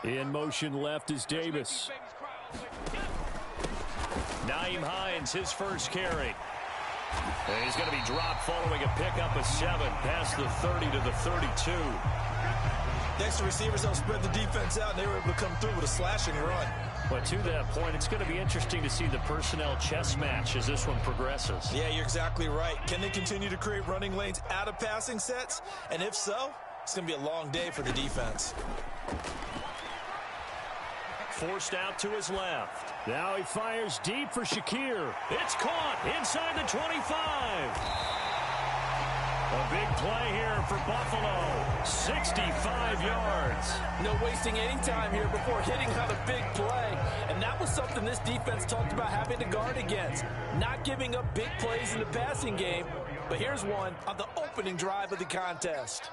In motion left is Davis. Naeem Hines, his first carry. And he's going to be dropped following a pickup of 7 past the 30 to the 32. Next to receivers, they'll spread the defense out, and they were able to come through with a slashing run. But to that point, it's going to be interesting to see the personnel chess match as this one progresses. Yeah, you're exactly right. Can they continue to create running lanes out of passing sets? And if so, it's going to be a long day for the defense. Forced out to his left. Now he fires deep for Shakir. It's caught inside the 25. A big play here for Buffalo. 65 yards. No wasting any time here before hitting on a big play. And that was something this defense talked about having to guard against. Not giving up big plays in the passing game. But here's one on the opening drive of the contest.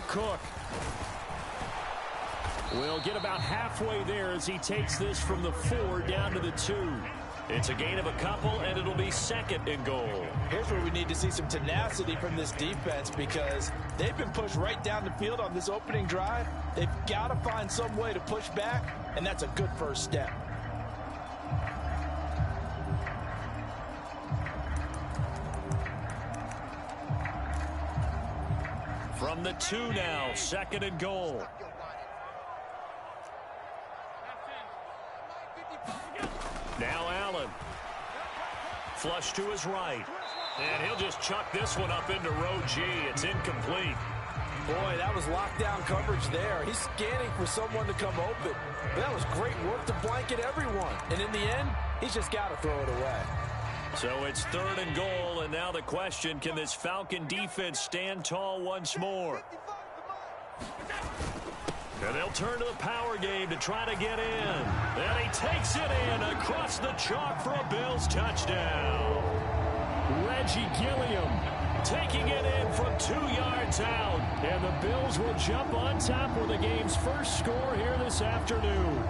Cook will get about halfway there as he takes this from the 4 down to the 2. It's a gain of a couple, and it'll be 2nd and goal. Here's where we need to see some tenacity from this defense because they've been pushed right down the field on this opening drive. They've got to find some way to push back, and that's a good first step. From the 2 now, 2nd and goal. Now Allen. Flush to his right. And he'll just chuck this one up into row G. It's incomplete. Boy, that was lockdown coverage there. He's scanning for someone to come open. But that was great work to blanket everyone. And in the end, he's just got to throw it away. So it's 3rd and goal, and now the question, can this Falcon defense stand tall once more? And they'll turn to the power game to try to get in. And he takes it in across the chalk for a Bills touchdown. Reggie Gilliam taking it in from 2 yards out. And the Bills will jump on top with the game's first score here this afternoon.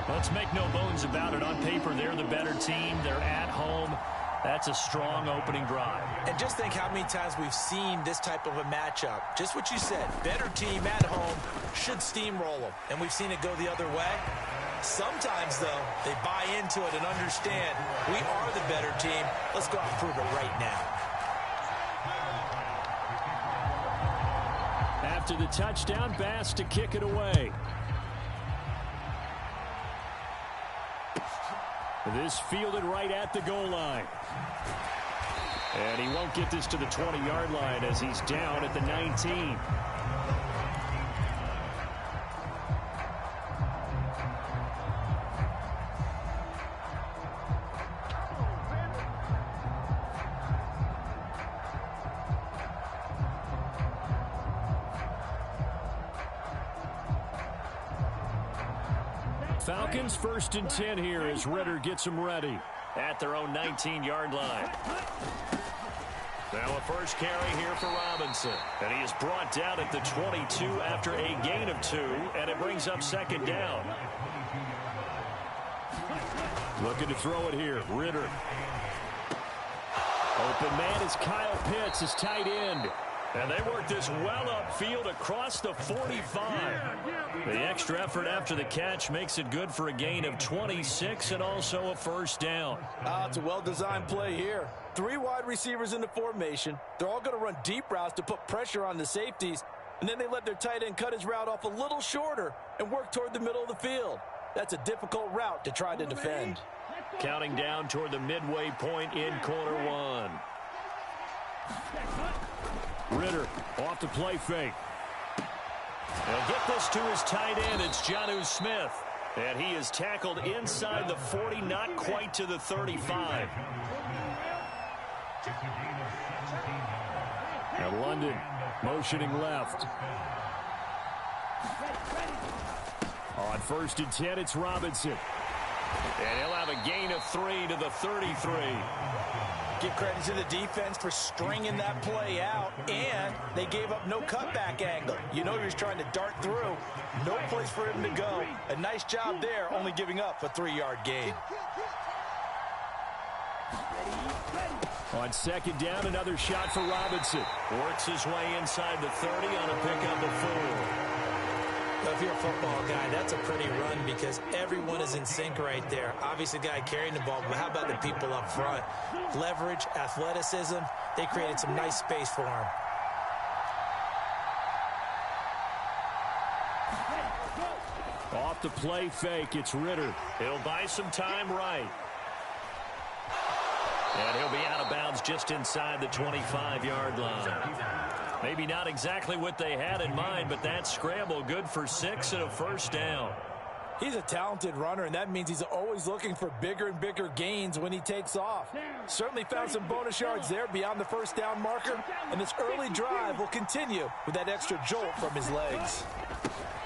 Let's make no bones about it. On paper, they're the better team. They're at home. That's a strong opening drive. And just think how many times we've seen this type of a matchup. Just what you said, better team at home should steamroll them. And we've seen it go the other way. Sometimes, though, they buy into it and understand we are the better team. Let's go out and prove it right now. After the touchdown, Bass to kick it away. This fielded right at the goal line. And he won't get this to the 20-yard line as he's down at the 19. Falcons 1st and 10 here as Ritter gets them ready. At their own 19-yard line. Now a first carry here for Robinson. And he is brought down at the 22 after a gain of 2. And it brings up 2nd down. Looking to throw it here. Ritter. Open man is Kyle Pitts, his tight end. And they work this well upfield across the 45. The extra effort after the catch makes it good for a gain of 26 and also a first down. It's a well-designed play here. 3 wide receivers in the formation. They're all going to run deep routes to put pressure on the safeties. And then they let their tight end cut his route off a little shorter and work toward the middle of the field. That's a difficult route to try to defend. Counting down toward the midway point in quarter 1. Ritter off the play fake. He'll get this to his tight end. It's Jonnu Smith. And he is tackled inside the 40, not quite to the 35. And London motioning left. On 1st and 10, it's Robinson. And he'll have a gain of 3 to the 33. Give credit to the defense for stringing that play out, and they gave up no cutback angle. You know he was trying to dart through. No place for him to go. A nice job there, only giving up a 3-yard gain. On second down, another shot for Robinson. Works his way inside the 30 on a pickup of 4. Well, if you're a football guy, that's a pretty run because everyone is in sync right there. Obviously, the guy carrying the ball, but how about the people up front? Leverage, athleticism, they created some nice space for him. Off the play fake, it's Ritter. He'll buy some time right. And he'll be out of bounds just inside the 25-yard line. Maybe not exactly what they had in mind, but that scramble good for 6 and a first down. He's a talented runner, and that means he's always looking for bigger and bigger gains when he takes off. Certainly found some bonus yards there beyond the first down marker, and this early drive will continue with that extra jolt from his legs.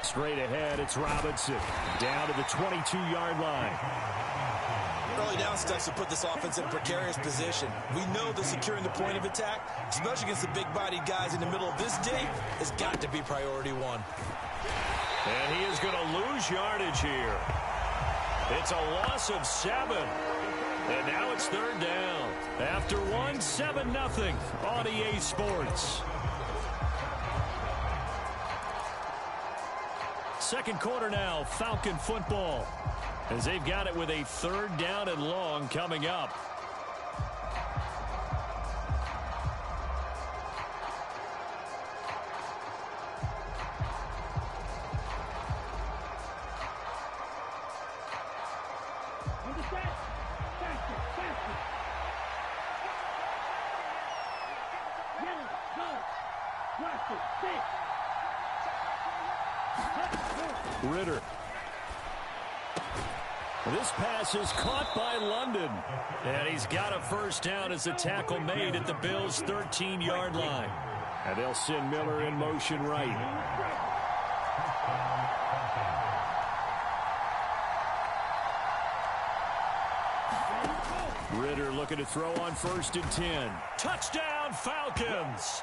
Straight ahead, it's Robinson. Down to the 22-yard line. Early down steps will put this offense in a precarious position. We know that securing the point of attack, especially against the big-bodied guys in the middle of this day, has got to be priority one. And he is going to lose yardage here. It's a loss of 7. And now it's third down. After 1, 7-0 on EA Sports. Second quarter now, Falcon football. As they've got it with a third down and long coming up. Ritter. This pass is caught by London. And he's got a first down as the tackle made at the Bills' 13-yard line. And they'll send Miller in motion right. Ritter looking to throw on 1st and 10. Touchdown, Falcons!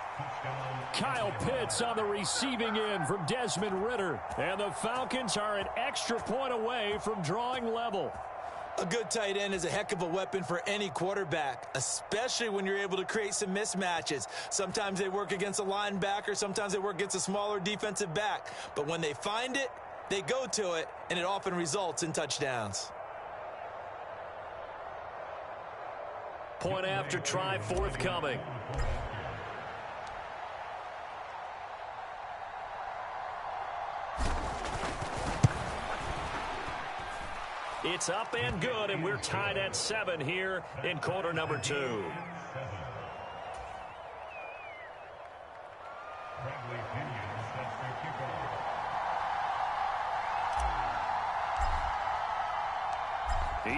Kyle Pitts on the receiving end from Desmond Ritter. And the Falcons are an extra point away from drawing level. A good tight end is a heck of a weapon for any quarterback, especially when you're able to create some mismatches. Sometimes they work against a linebacker, sometimes they work against a smaller defensive back. But when they find it, they go to it, and it often results in touchdowns. Point after try forthcoming. It's up and good, and we're tied at 7 here in quarter number 2.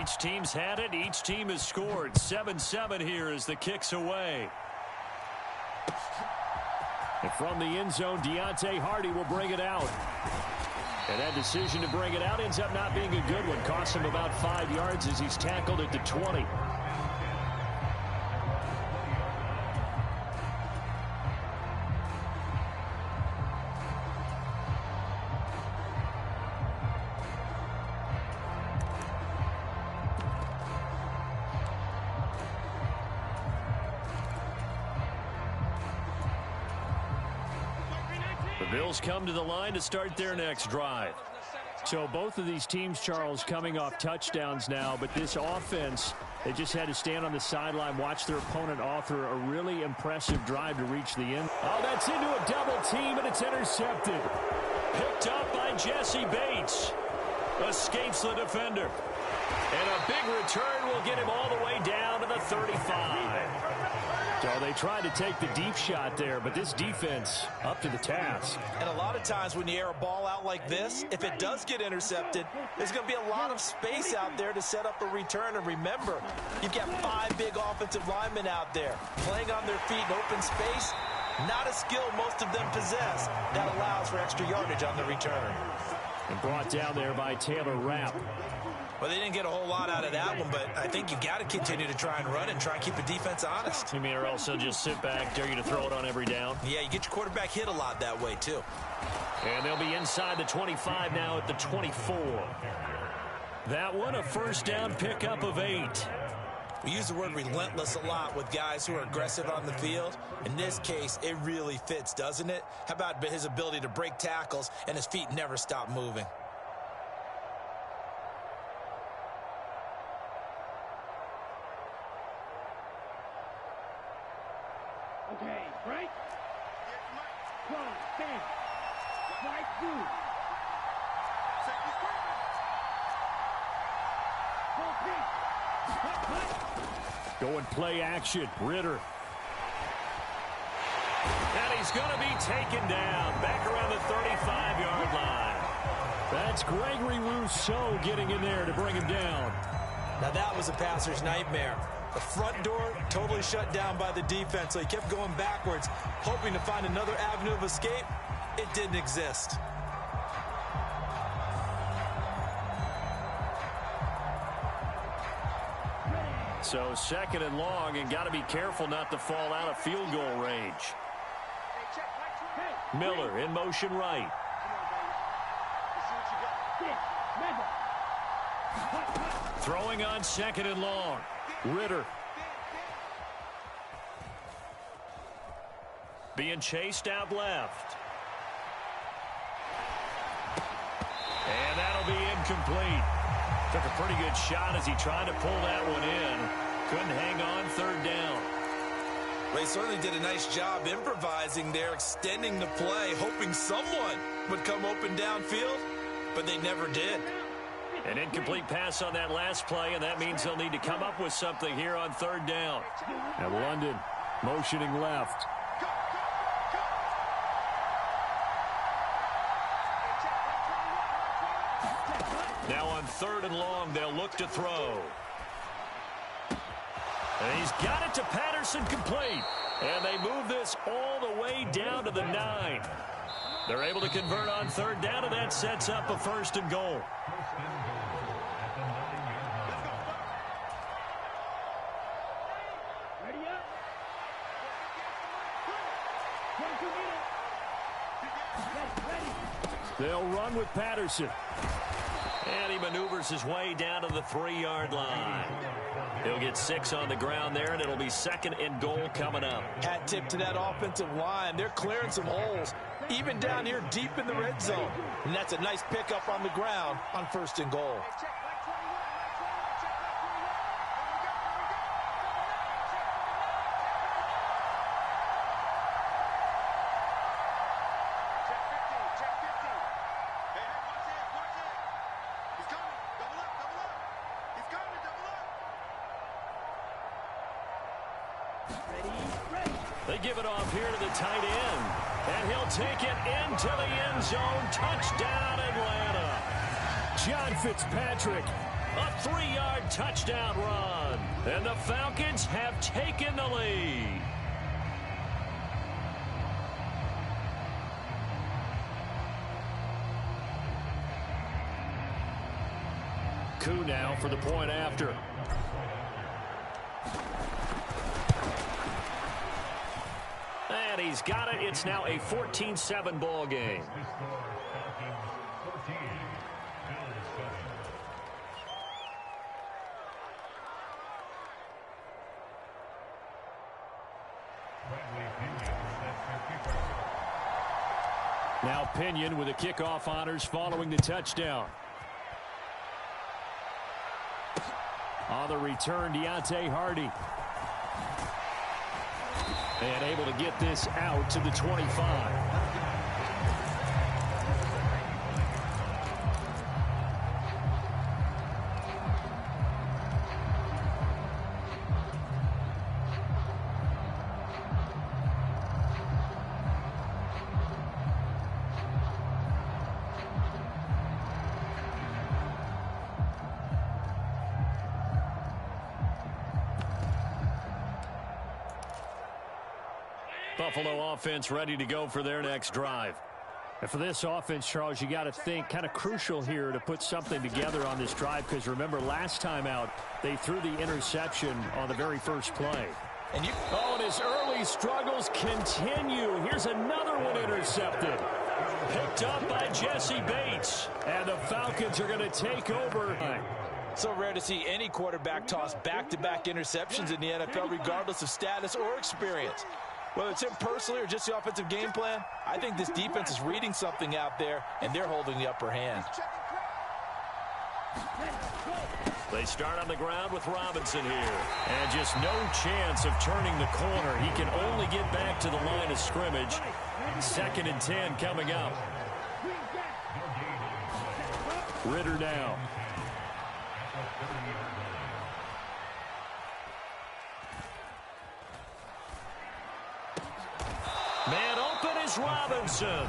Each team's had it. Each team has scored. 7-7 here as the kick's away. And from the end zone, Deontay Hardy will bring it out. And that decision to bring it out ends up not being a good one. Costs him about 5 yards as he's tackled at the 20. Bills come to the line to start their next drive. So both of these teams, Charles, coming off touchdowns now, but this offense, they just had to stand on the sideline, watch their opponent author a really impressive drive to reach the end. Oh, that's into a double team, and it's intercepted. Picked up by Jesse Bates. Escapes the defender. And a big return will get him all the way down to the 35. So they tried to take the deep shot there, but this defense up to the task. And a lot of times when you air a ball out like this, if it does get intercepted, there's going to be a lot of space out there to set up a return. And remember, you've got 5 big offensive linemen out there playing on their feet in open space. Not a skill most of them possess. That allows for extra yardage on the return. And brought down there by Taylor Rapp. Well, they didn't get a whole lot out of that one, but I think you got to continue to try and run and try and keep the defense honest. You mean, or else they'll just sit back, dare you to throw it on every down? Yeah, you get your quarterback hit a lot that way, too. And they'll be inside the 25 now at the 24. That one, a first down pickup of 8. We use the word relentless a lot with guys who are aggressive on the field. In this case, it really fits, doesn't it? How about his ability to break tackles and his feet never stop moving? Okay, break. Go, stand. Right, two. Going play action. Ritter. And he's going to be taken down back around the 35-yard line. That's Gregory Rousseau getting in there to bring him down. Now that was a passer's nightmare. The front door totally shut down by the defense, so he kept going backwards, hoping to find another avenue of escape. It didn't exist. So second and long, and got to be careful not to fall out of field goal range. Miller in motion right. Throwing on second and long. Ritter. Being chased out left. And that'll be incomplete. Took a pretty good shot as he tried to pull that one in. Couldn't hang on third down. They certainly did a nice job improvising there, extending the play, hoping someone would come open downfield, but they never did. An incomplete pass on that last play, and that means they'll need to come up with something here on third down. And London motioning left. Now on third and long, they'll look to throw. And he's got it to Patterson, complete. And they move this all the way down to the 9. They're able to convert on third down, and that sets up a first and goal. Ready up. They'll run with Patterson. And he maneuvers his way down to the 3-yard line. He'll get 6 on the ground there, and it'll be second and goal coming up. Hat tip to that offensive line. They're clearing some holes, even down here deep in the red zone. And that's a nice pickup on the ground on first and goal. They give it off here to the tight end. And he'll take it into the end zone. Touchdown, Atlanta. John Fitzpatrick. A 3-yard touchdown run. And the Falcons have taken the lead. Coup now for the point after. And he's got it. It's now a 14-7 ball game. Now Pinion with the kickoff honors following the touchdown. On the return, Deontay Hardy. And able to get this out to the 25. Buffalo offense ready to go for their next drive. And for this offense, Charles, you got to think kind of crucial here to put something together on this drive, because remember last time out they threw the interception on the very first play. And his early struggles continue. Here's another one intercepted. Picked up by Jesse Bates. And the Falcons are going to take over. So rare to see any quarterback toss back-to-back interceptions in the NFL, regardless of status or experience. Whether it's him personally or just the offensive game plan, I think this defense is reading something out there, and they're holding the upper hand. They start on the ground with Robinson here. And just no chance of turning the corner. He can only get back to the line of scrimmage. 2nd and 10 coming up. Ritter now. Man open is Robinson.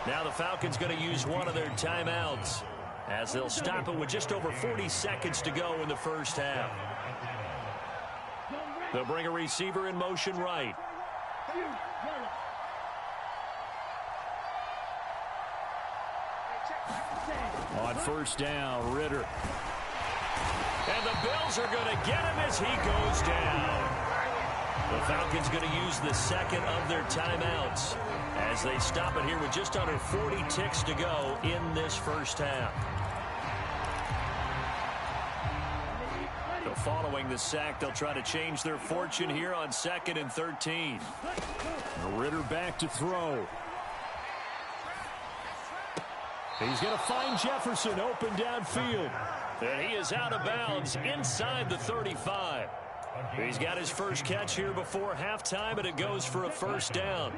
Now the Falcons going to use one of their timeouts, as they'll stop it with just over 40 seconds to go in the first half. They'll bring a receiver in motion right. On 1st down, Ritter. And the Bills are going to get him as he goes down. The Falcons going to use the 2nd of their timeouts as they stop it here with just under 40 ticks to go in this first half. So following the sack, they'll try to change their fortune here on 2nd and 13. Ritter back to throw. He's going to find Jefferson open downfield. And he is out of bounds inside the 35. He's got his first catch here before halftime, and it goes for a 1st down.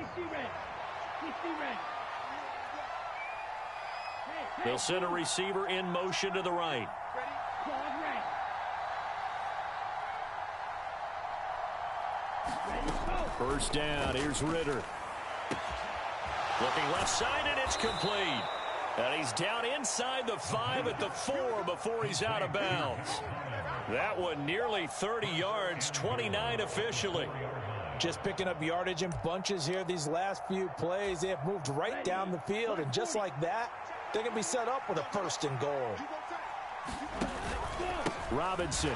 They'll send a receiver in motion to the right. First down, here's Ritter. Looking left side, and it's complete. And he's down inside the 5 at the 4 before he's out of bounds. That one nearly 30 yards, 29 officially. Just picking up yardage in bunches here these last few plays. They have moved right down the field, and just like that, they're going to be set up with a 1st and goal. Robinson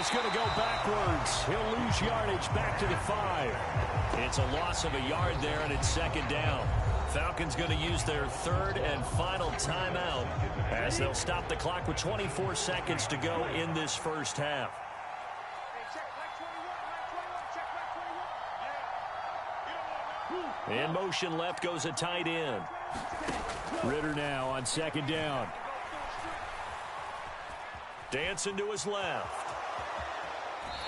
is going to go backwards. He'll lose yardage back to the 5. It's a loss of a yard there, and it's 2nd down. Falcons going to use their 3rd and final timeout as they'll stop the clock with 24 seconds to go in this first half. In motion left goes a tight end. Ritter now on 2nd down. Dancing to his left.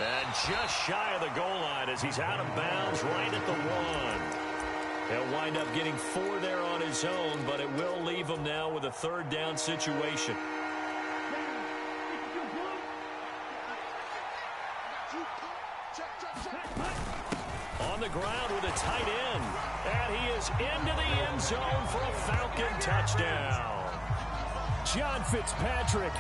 And just shy of the goal line as he's out of bounds right at the 1. He'll wind up getting 4 there on his own, but it will leave him now with a 3rd down situation. On the ground with a tight end. And he is into the end zone for a Falcon touchdown. John Fitzpatrick.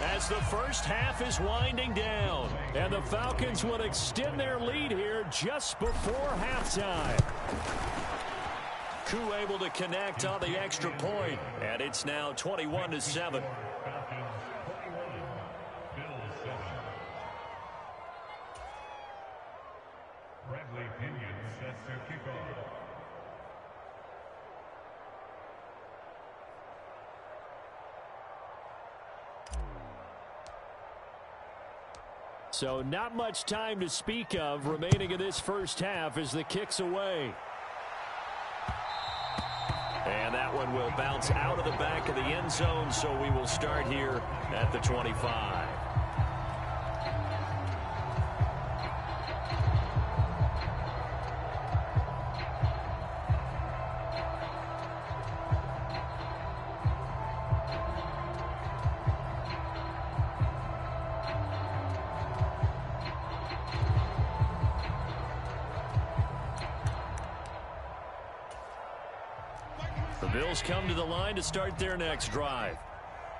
As the first half is winding down. And the Falcons will extend their lead here just before halftime. Koo able to connect on the extra point, and it's now 21-7. So not much time to speak of remaining in this first half as the kick's away. And that one will bounce out of the back of the end zone, so we will start here at the 25. The Bills come to the line to start their next drive.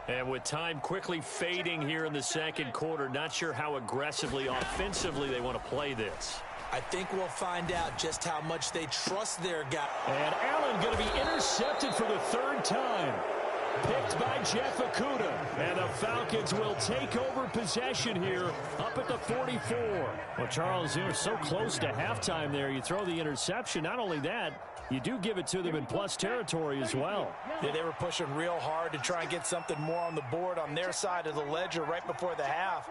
And with time quickly fading here in the 2nd quarter, not sure how aggressively, offensively they want to play this. I think we'll find out just how much they trust their guy. And Allen going to be intercepted for the 3rd time. Picked by Jeff Okudah. And the Falcons will take over possession here up at the 44. Well, Charles, you're so close to halftime there. You throw the interception. Not only that, you do give it to them in plus territory as well. Yeah, they were pushing real hard to try and get something more on the board on their side of the ledger right before the half.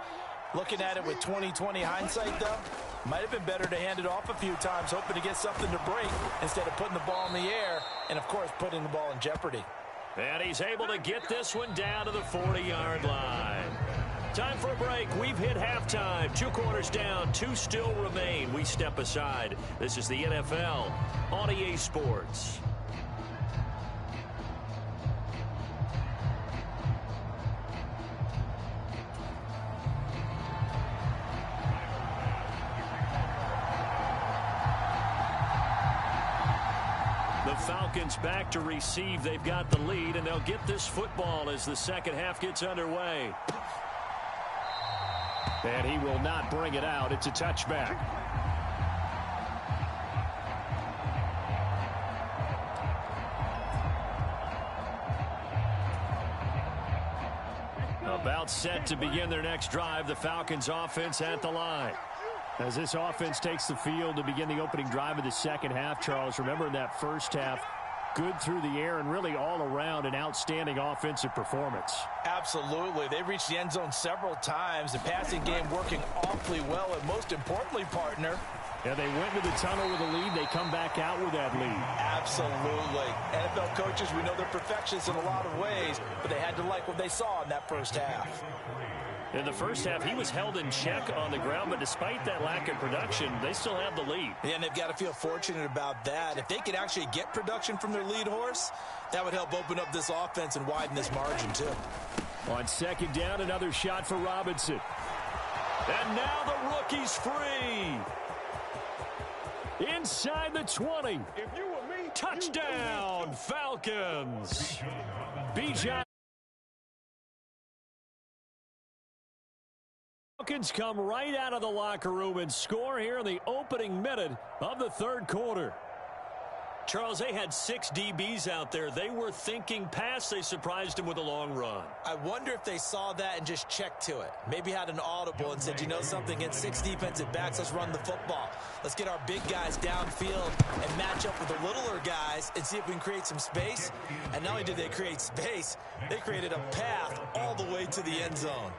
Looking at it with 20/20 hindsight, though, might have been better to hand it off a few times, hoping to get something to break instead of putting the ball in the air and, of course, putting the ball in jeopardy. And he's able to get this one down to the 40-yard line. Time for a break. We've hit halftime. 2 quarters down. 2 still remain. We step aside. This is the NFL on EA Sports. The Falcons back to receive. They've got the lead, and they'll get this football as the second half gets underway. And he will not bring it out. It's a touchback. About set to begin their next drive. The Falcons offense at the line. As this offense takes the field to begin the opening drive of the second half, Charles, remember in that first half, good through the air and really all around an outstanding offensive performance. Absolutely. They reached the end zone several times. The passing game working awfully well, and most importantly, partner, yeah, they went to the tunnel with a lead. They come back out with that lead. Absolutely. NFL coaches, we know they're perfectionists in a lot of ways, but they had to like what they saw in that first half. In the first half, he was held in check on the ground, but despite that lack of production, they still have the lead. Yeah, and they've got to feel fortunate about that. If they could actually get production from their lead horse, that would help open up this offense and widen this margin, too. On second down, another shot for Robinson. And now the rookie's free. Inside the 20. Touchdown, Falcons. Bijan. Falcons come right out of the locker room and score here in the opening minute of the third quarter. Charles, they had 6 DBs out there. They were thinking pass. They surprised him with a long run. I wonder if they saw that and just checked to it. Maybe had an audible and said, you know something, against 6 defensive backs, let's run the football. Let's get our big guys downfield and match up with the littler guys and see if we can create some space. And not only did they create space, they created a path all the way to the end zone.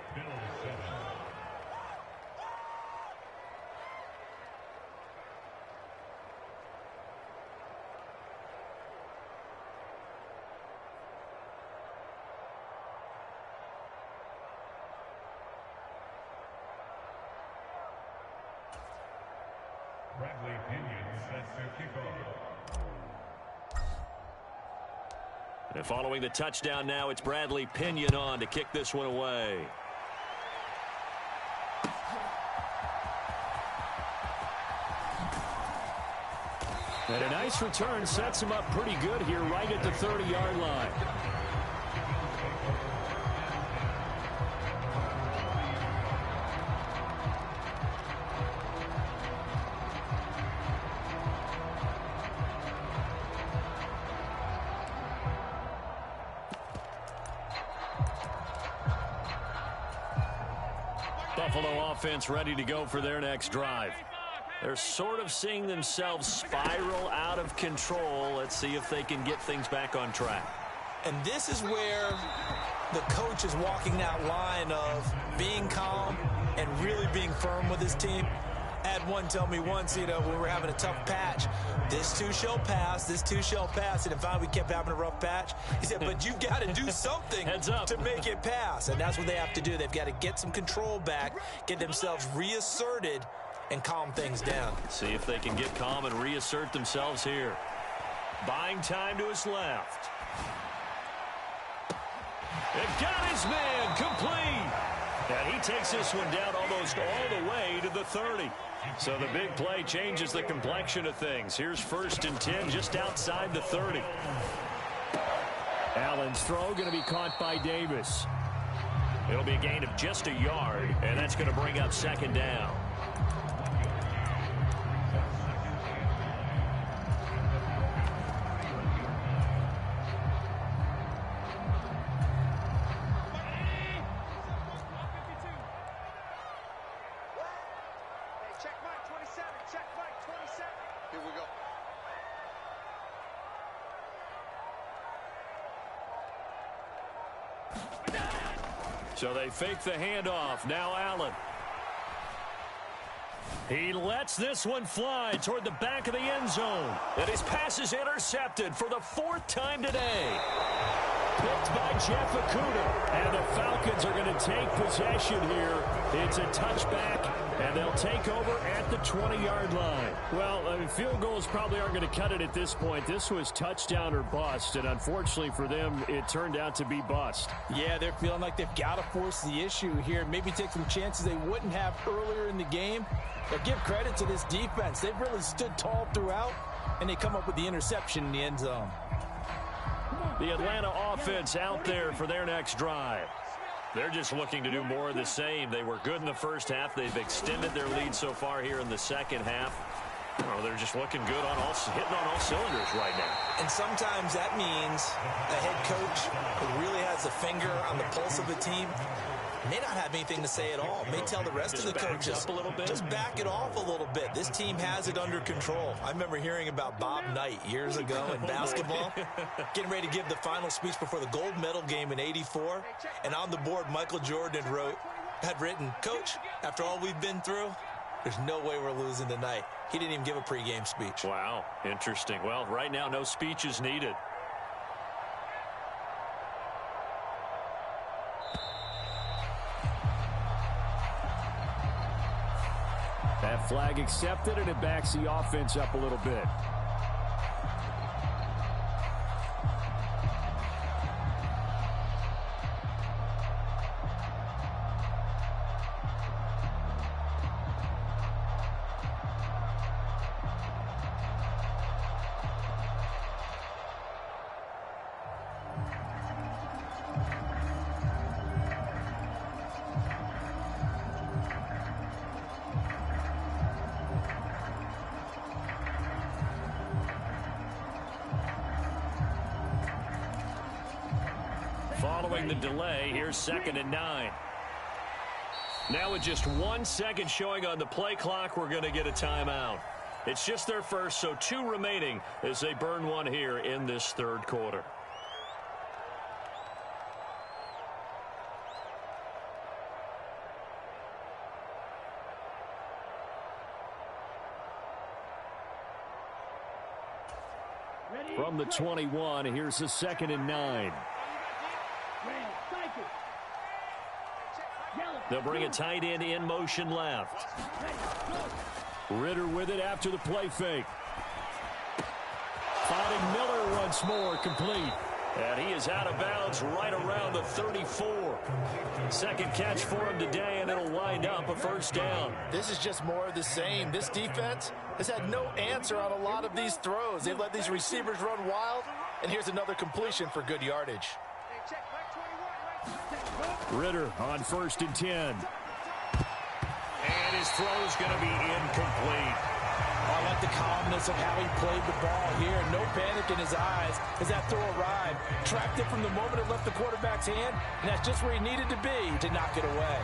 And following the touchdown now, it's Bradley Pinion on to kick this one away. And a nice return sets him up pretty good here right at the 30-yard line. Buffalo offense ready to go for their next drive. They're sort of seeing themselves spiral out of control. Let's see if they can get things back on track. And this is where the coach is walking that line of being calm and really being firm with his team. I had one tell me once, when we were having a tough patch, this too shall pass, this too shall pass. And finally we kept having a rough patch. He said, but you've got to do something to make it pass. And that's what they have to do. They've got to get some control back, get themselves reasserted, and calm things down. See if they can get calm and reassert themselves here. Buying time to his left. It got his man complete. And he takes this one down almost all the way to the 30. So the big play changes the complexion of things. Here's 1st and 10 just outside the 30. Allen's throw going to be caught by Davis. It'll be a gain of just a yard, and that's going to bring up 2nd down. Here we go. So they fake the handoff. Now Allen. He lets this one fly toward the back of the end zone. And his pass is intercepted for the 4th time today. Picked by Jeff Okudah. And the Falcons are going to take possession here. It's a touchback, and they'll take over at the 20-yard line. Well, I mean, field goals probably aren't going to cut it at this point. This was touchdown or bust, and unfortunately for them, it turned out to be bust. Yeah, they're feeling like they've got to force the issue here. Maybe take some chances they wouldn't have earlier in the game. But give credit to this defense. They've really stood tall throughout, and they come up with the interception in the end zone. The Atlanta offense out there for their next drive. They're just looking to do more of the same. They were good in the first half. They've extended their lead so far here in the second half. Oh, they're just looking good hitting on all cylinders right now. And sometimes that means a head coach who really has a finger on the pulse of the team may not have anything to say at all. May tell the rest of the coaches, up a little bit. Just back it off a little bit. This team has it under control. I remember hearing about Bob Knight years ago in basketball, getting ready to give the final speech before the gold medal game in '84. And on the board, Michael Jordan had written, "Coach, after all we've been through, there's no way we're losing tonight." He didn't even give a pregame speech. Wow, interesting. Well, right now, no speech is needed. That flag accepted, and it backs the offense up a little bit. Following the delay, here's 2nd and 9. Now with just 1 second showing on the play clock, we're going to get a timeout. It's just their first, so 2 remaining as they burn one here in this 3rd quarter. From the 21, here's a 2nd and 9. They'll bring a tight end in motion left. Ritter with it after the play fake. Finding Miller once more, complete. And he is out of bounds right around the 34. Second catch for him today, and it'll wind up a first down. This is just more of the same. This defense has had no answer on a lot of these throws. They've let these receivers run wild, and here's another completion for good yardage. Ritter on 1st and 10. And his throw's going to be incomplete. I like the calmness of how he played the ball here. No panic in his eyes as that throw arrived. Tracked it from the moment it left the quarterback's hand, and that's just where he needed to be to knock it away.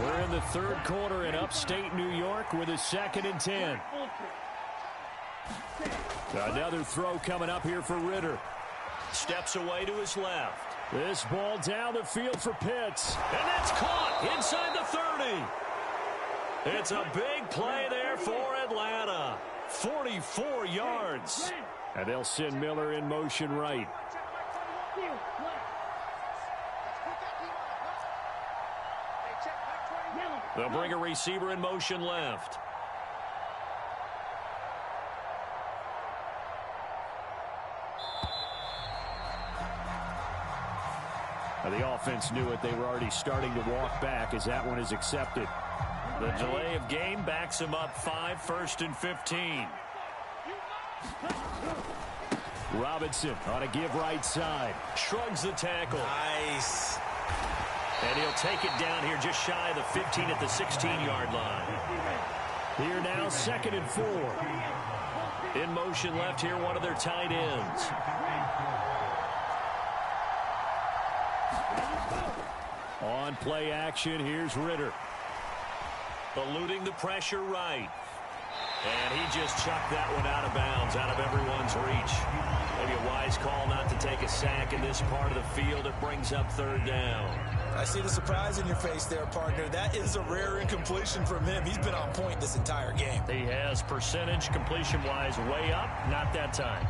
We're in the 3rd quarter in upstate New York with a 2nd and 10. Another throw coming up here for Ritter. Steps away to his left. This ball down the field for Pitts. And that's caught inside the 30. It's a big play there for Atlanta. 44 yards. And they'll send Miller in motion right. They'll bring a receiver in motion left. The offense knew it. They were already starting to walk back as that one is accepted. The delay of game backs him up 5, 1st and 15. Robinson on a give right side. Shrugs the tackle. Nice. And he'll take it down here just shy of the 15 at the 16-yard line. Here now, 2nd and 4. In motion left here, one of their tight ends. On play action, here's Ritter. Eluding the pressure right. And he just chucked that one out of bounds, out of everyone's reach. Maybe a wise call not to take a sack in this part of the field. It brings up third down. I see the surprise in your face there, partner. That is a rare incompletion from him. He's been on point this entire game. He has percentage completion-wise way up, not that time.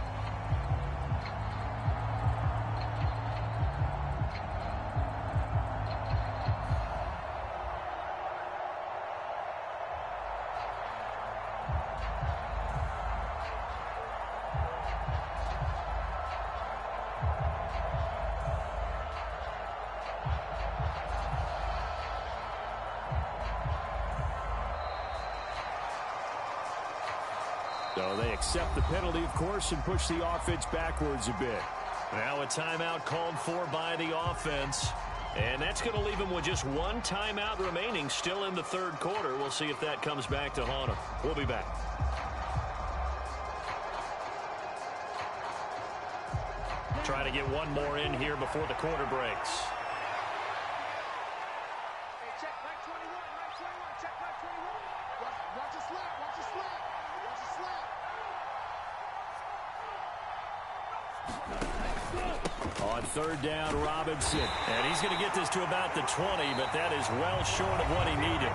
So they accept the penalty, of course, and push the offense backwards a bit. Now a timeout called for by the offense. And that's going to leave them with just one timeout remaining still in the third quarter. We'll see if that comes back to haunt them. We'll be back. Try to get one more in here before the quarter breaks. On third down, Robinson. And he's going to get this to about the 20, but that is well short of what he needed.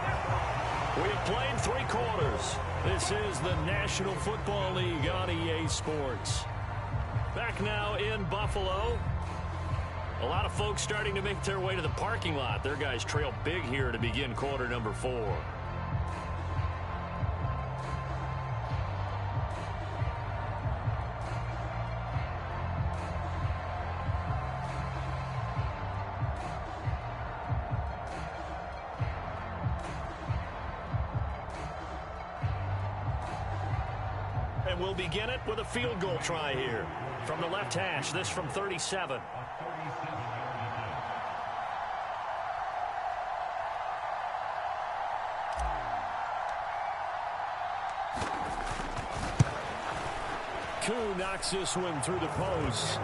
We have played 3 quarters. This is the National Football League on EA Sports. Back now in Buffalo. A lot of folks starting to make their way to the parking lot. Their guys trail big here to begin quarter number 4. And we'll begin it with a field goal try here. From the left hash, this from 37. Koo knocks this one through the post.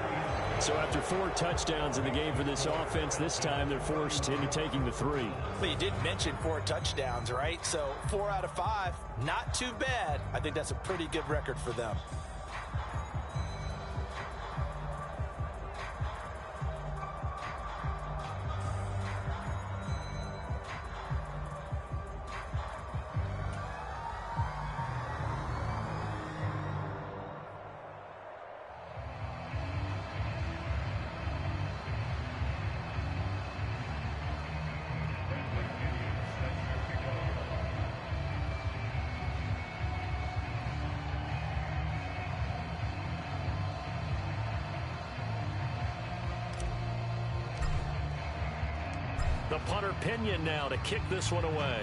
So after 4 touchdowns in the game for this offense, this time they're forced into taking the 3. Well, you did mention 4 touchdowns, right? So 4 out of 5, not too bad. I think that's a pretty good record for them. The punter Pinion now to kick this one away.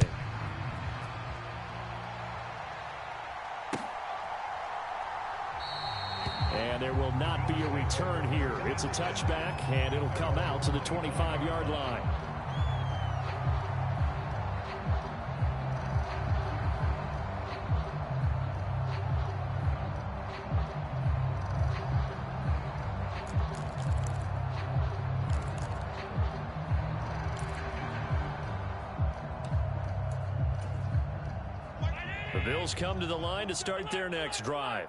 And there will not be a return here. It's a touchback, and it'll come out to the 25-yard line. The Bills come to the line to start their next drive.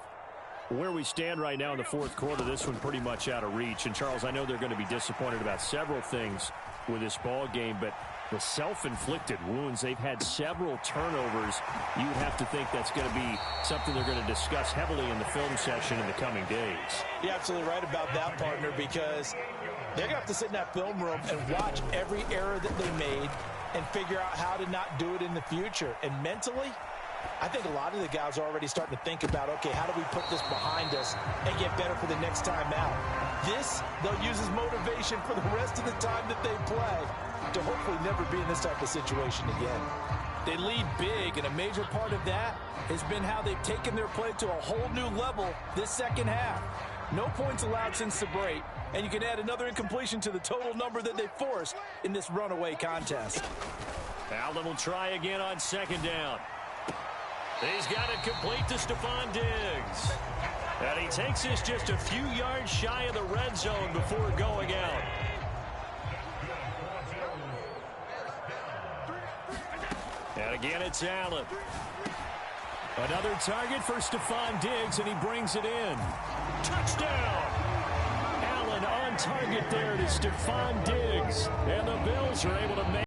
Where we stand right now in the fourth quarter, this one pretty much out of reach. And, Charles, I know they're going to be disappointed about several things with this ball game, but the self-inflicted wounds, they've had several turnovers. You would have to think that's going to be something they're going to discuss heavily in the film session in the coming days. You're absolutely right about that, partner, because they're going to have to sit in that film room and watch every error that they made and figure out how to not do it in the future. And mentally, I think a lot of the guys are already starting to think about, okay, how do we put this behind us and get better for the next time out? This, they'll use as motivation for the rest of the time that they play to hopefully never be in this type of situation again. They lead big, and a major part of that has been how they've taken their play to a whole new level this second half. No points allowed since the break, and you can add another incompletion to the total number that they forced in this runaway contest. Allen will try again on second down. He's got it complete to Stephon Diggs. And he takes this just a few yards shy of the red zone before going out. And again, it's Allen. Another target for Stephon Diggs, and he brings it in. Touchdown! Allen on target there to Stephon Diggs. And the Bills are able to make